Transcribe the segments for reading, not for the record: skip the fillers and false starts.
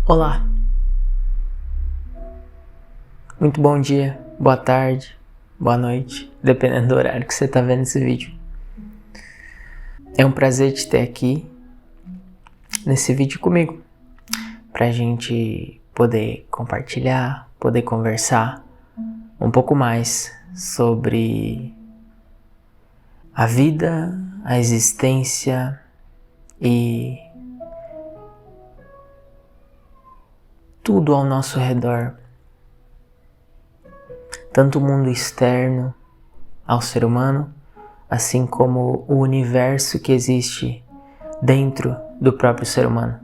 Olá, muito bom dia, boa tarde, boa noite, dependendo do horário que você está vendo esse vídeo. É um prazer te ter aqui nesse vídeo comigo, pra gente poder compartilhar, poder conversar um pouco mais sobre a vida, a existência e tudo ao nosso redor. Tanto o mundo externo ao ser humano, assim como o universo que existe dentro do próprio ser humano.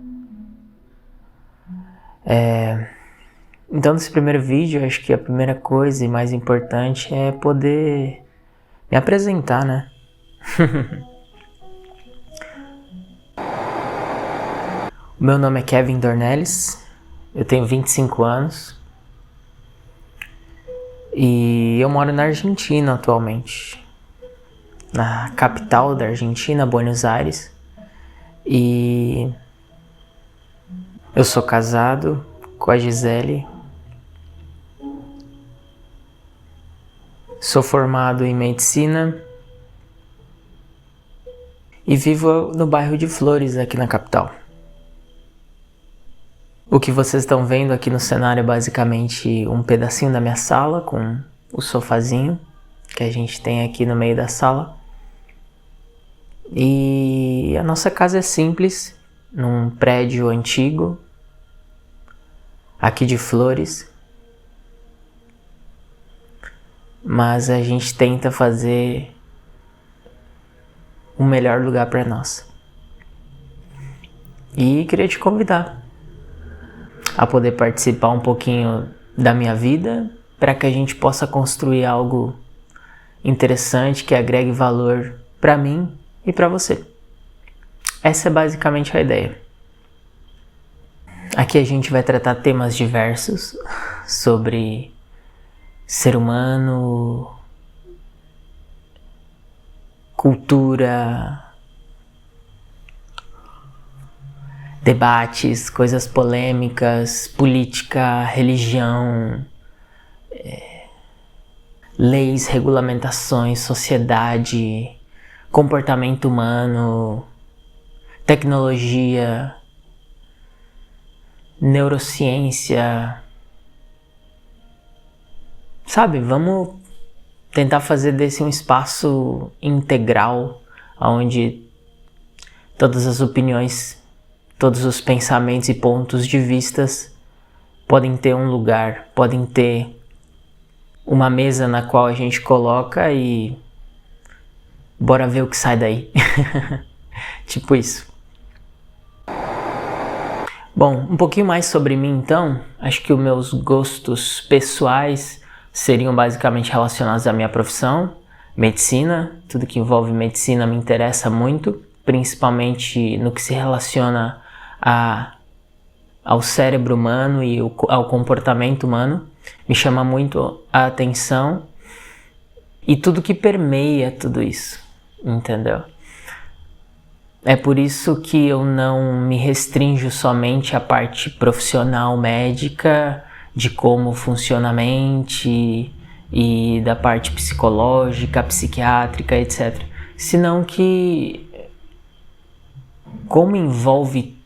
Então, nesse primeiro vídeo, eu acho que a primeira coisa e mais importante é poder me apresentar, né? O meu nome é Kevin Dornelles, eu tenho 25 anos e eu moro na Argentina atualmente, na capital da Argentina, Buenos Aires, e eu sou casado com a Gisele, sou formado em medicina e vivo no bairro de Flores, aqui na capital. O que vocês estão vendo aqui no cenário é basicamente um pedacinho da minha sala com o sofazinho que a gente tem aqui no meio da sala. E a nossa casa é simples, num prédio antigo, aqui de Flores. Mas a gente tenta fazer o melhor lugar para nós. E queria te convidar a poder participar um pouquinho da minha vida, para que a gente possa construir algo interessante que agregue valor para mim e para você. Essa é basicamente a ideia. Aqui a gente vai tratar temas diversos sobre ser humano, cultura, debates, coisas polêmicas, política, religião, leis, regulamentações, sociedade, comportamento humano, tecnologia, neurociência. Sabe, vamos tentar fazer desse um espaço integral, onde todas as opiniões, todos os pensamentos e pontos de vistas podem ter um lugar, podem ter uma mesa na qual a gente coloca e bora ver o que sai daí. Tipo isso. Bom, um pouquinho mais sobre mim então. Acho que os meus gostos pessoais seriam basicamente relacionados à minha profissão, medicina. Tudo que envolve medicina me interessa muito, principalmente no que se relaciona ao cérebro humano e ao comportamento humano. Me chama muito a atenção e tudo que permeia tudo isso, entendeu? É por isso que eu não me restringo somente à parte profissional médica, de como funciona a mente e da parte psicológica, psiquiátrica, etc. Senão que, como envolve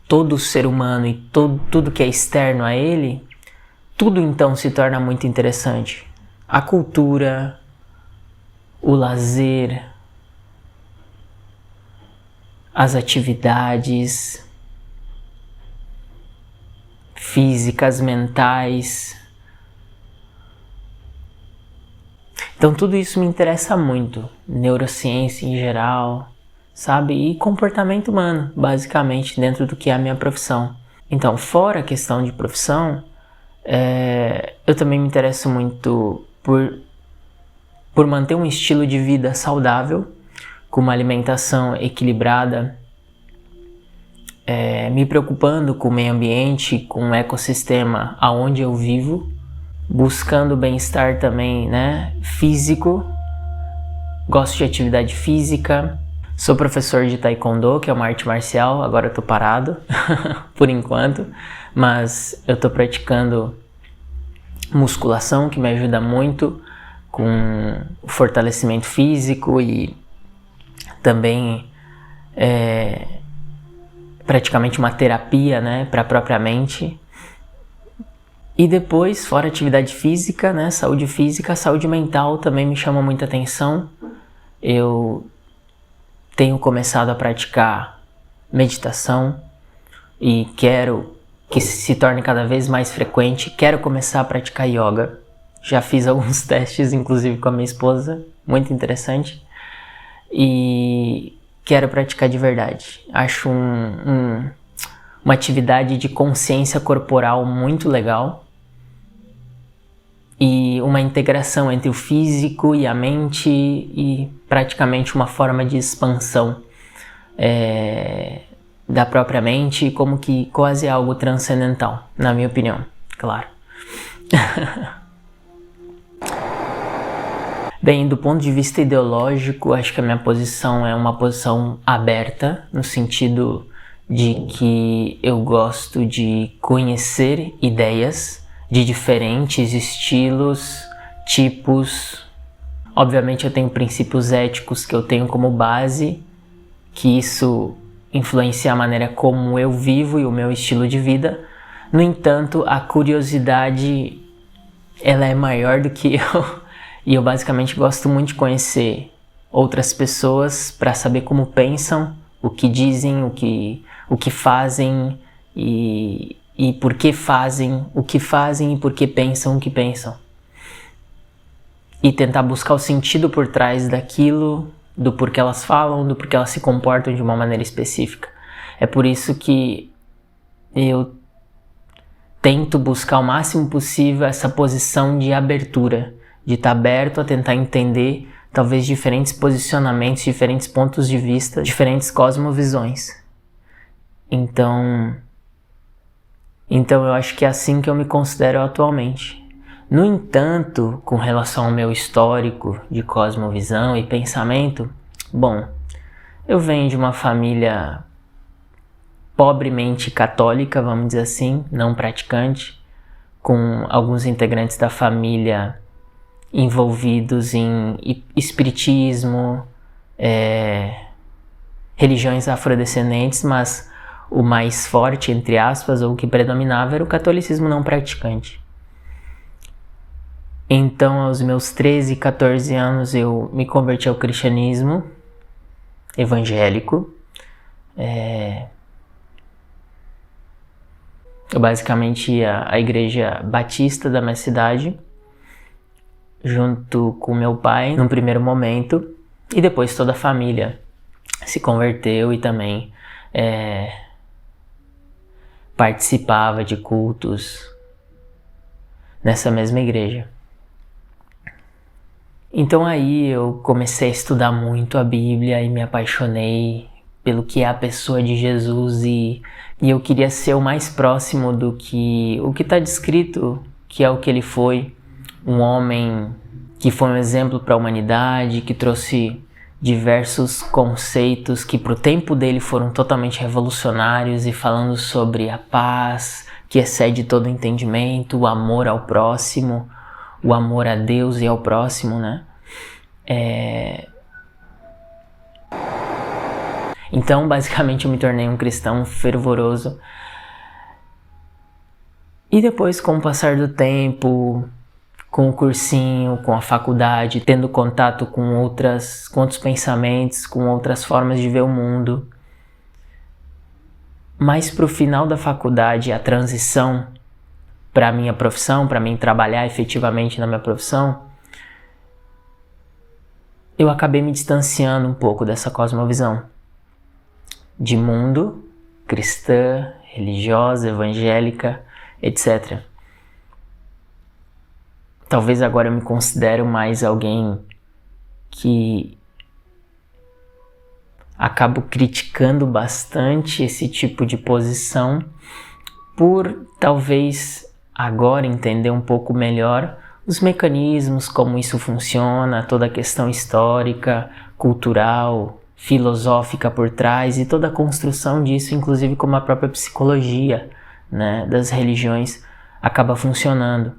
todo o ser humano e tudo que é externo a ele, tudo então se torna muito interessante. A cultura, o lazer, as atividades físicas, mentais. Então tudo isso me interessa muito. Neurociência em geral, sabe? E comportamento humano, basicamente, dentro do que é a minha profissão. Então, fora a questão de profissão, eu também me interesso muito por manter um estilo de vida saudável, com uma alimentação equilibrada, me preocupando com o meio ambiente, com o ecossistema aonde eu vivo, buscando bem-estar também, né, físico. Gosto de atividade física, Sou professor de Taekwondo, que é uma arte marcial, agora eu tô parado, por enquanto, mas eu tô praticando musculação, que me ajuda muito com o fortalecimento físico e também praticamente uma terapia, né, para a própria mente. E depois, fora atividade física, né, saúde física, saúde mental também me chama muita atenção. Eu tenho começado a praticar meditação e quero que se torne cada vez mais frequente. Quero começar a praticar yoga. Já fiz alguns testes, inclusive com a minha esposa, muito interessante. E quero praticar de verdade. Acho uma atividade de consciência corporal muito legal e uma integração entre o físico e a mente e praticamente uma forma de expansão da própria mente, como que quase algo transcendental, na minha opinião, claro. Bem, do ponto de vista ideológico, acho que a minha posição é uma posição aberta, no sentido de que eu gosto de conhecer ideias de diferentes estilos, tipos. Obviamente eu tenho princípios éticos que eu tenho como base, que isso influencia a maneira como eu vivo e o meu estilo de vida. No entanto, a curiosidade, ela é maior do que eu. E eu basicamente gosto muito de conhecer outras pessoas para saber como pensam, o que dizem, o que fazem e por que fazem, o que fazem e por que pensam o que pensam. E tentar buscar o sentido por trás daquilo, do porquê elas falam, do porquê elas se comportam de uma maneira específica. É por isso que eu tento buscar o máximo possível essa posição de abertura, de estar aberto a tentar entender talvez diferentes posicionamentos, diferentes pontos de vista, diferentes cosmovisões. Então eu acho que é assim que eu me considero atualmente. No entanto, com relação ao meu histórico de cosmovisão e pensamento, bom, eu venho de uma família pobremente católica, vamos dizer assim, não praticante, com alguns integrantes da família envolvidos em espiritismo, religiões afrodescendentes, mas o mais forte, entre aspas, ou o que predominava era o catolicismo não praticante. Então, aos meus 13, 14 anos, eu me converti ao cristianismo evangélico. Eu basicamente ia à igreja batista da minha cidade, junto com meu pai, num primeiro momento, e depois toda a família se converteu e também participava de cultos nessa mesma igreja. Então aí eu comecei a estudar muito a Bíblia e me apaixonei pelo que é a pessoa de Jesus e eu queria ser o mais próximo do que o que está descrito, que é o que ele foi, um homem que foi um exemplo para a humanidade, que trouxe diversos conceitos que para o tempo dele foram totalmente revolucionários e falando sobre a paz, que excede todo entendimento, o amor ao próximo, o amor a Deus e ao próximo, né? Então, basicamente, eu me tornei um cristão fervoroso. E depois, com o passar do tempo, com o cursinho, com a faculdade, tendo contato com outros pensamentos, com outras formas de ver o mundo, mas pro final da faculdade, a transição para a minha profissão, para mim trabalhar efetivamente na minha profissão, eu acabei me distanciando um pouco dessa cosmovisão de mundo, cristã, religiosa, evangélica, etc. Talvez agora eu me considero mais alguém que acabo criticando bastante esse tipo de posição por talvez agora entender um pouco melhor os mecanismos, como isso funciona, toda a questão histórica, cultural, filosófica por trás e toda a construção disso, inclusive como a própria psicologia, né, das religiões acaba funcionando.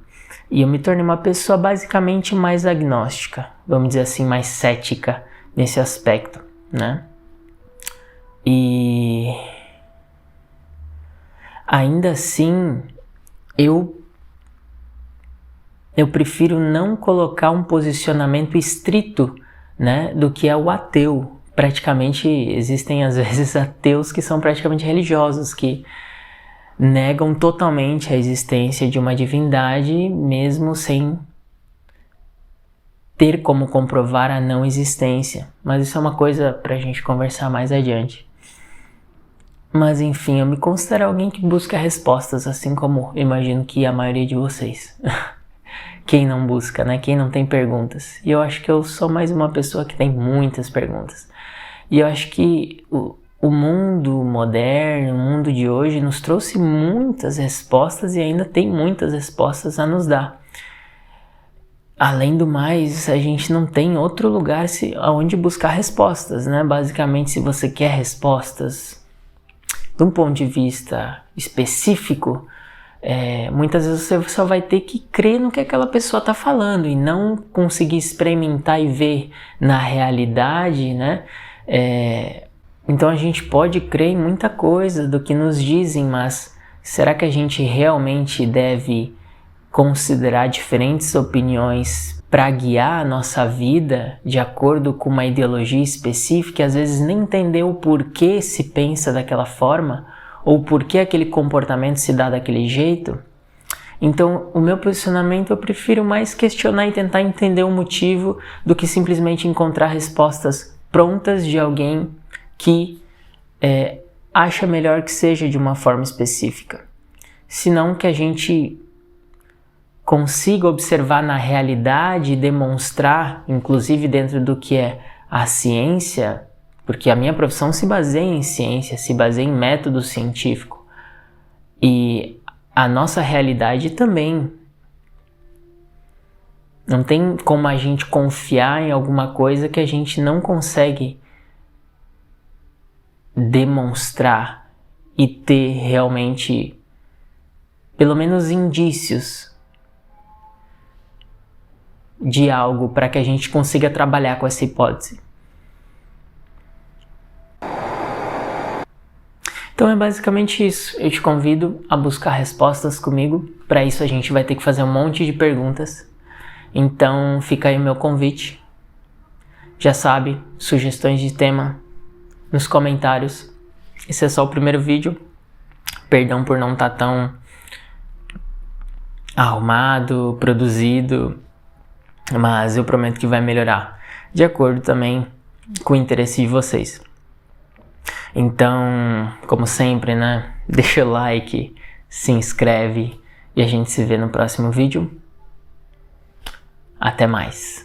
E eu me tornei uma pessoa basicamente mais agnóstica, vamos dizer assim, mais cética nesse aspecto, né? E ainda assim, eu prefiro não colocar um posicionamento estrito, né, do que é o ateu. Praticamente existem às vezes ateus que são praticamente religiosos, que negam totalmente a existência de uma divindade, mesmo sem ter como comprovar a não existência. Mas isso é uma coisa pra gente conversar mais adiante. Mas enfim, eu me considero alguém que busca respostas, assim como imagino que a maioria de vocês. Quem não busca, né? Quem não tem perguntas. E eu acho que eu sou mais uma pessoa que tem muitas perguntas. E eu acho que o mundo moderno, o mundo de hoje nos trouxe muitas respostas e ainda tem muitas respostas a nos dar. Além do mais, a gente não tem outro lugar onde buscar respostas, né? Basicamente, se você quer respostas de um ponto de vista específico, muitas vezes você só vai ter que crer no que aquela pessoa está falando e não conseguir experimentar e ver na realidade, né? Então a gente pode crer em muita coisa do que nos dizem, mas será que a gente realmente deve considerar diferentes opiniões para guiar a nossa vida de acordo com uma ideologia específica e às vezes nem entender o porquê se pensa daquela forma ou porquê aquele comportamento se dá daquele jeito? Então, o meu posicionamento, eu prefiro mais questionar e tentar entender o motivo do que simplesmente encontrar respostas prontas de alguém que acha melhor que seja de uma forma específica. Senão que a gente consiga observar na realidade e demonstrar, inclusive dentro do que é a ciência, porque a minha profissão se baseia em ciência, se baseia em método científico. E a nossa realidade também. Não tem como a gente confiar em alguma coisa que a gente não consegue demonstrar e ter realmente, pelo menos, indícios de algo para que a gente consiga trabalhar com essa hipótese. Então é basicamente isso. Eu te convido a buscar respostas comigo. Para isso a gente vai ter que fazer um monte de perguntas. Então fica aí o meu convite. Já sabe, sugestões de tema nos comentários. Esse é só o primeiro vídeo. Perdão por não estar tão arrumado, produzido, mas eu prometo que vai melhorar, de acordo também com o interesse de vocês. Então, como sempre, né? Deixa o like, se inscreve e a gente se vê no próximo vídeo. Até mais!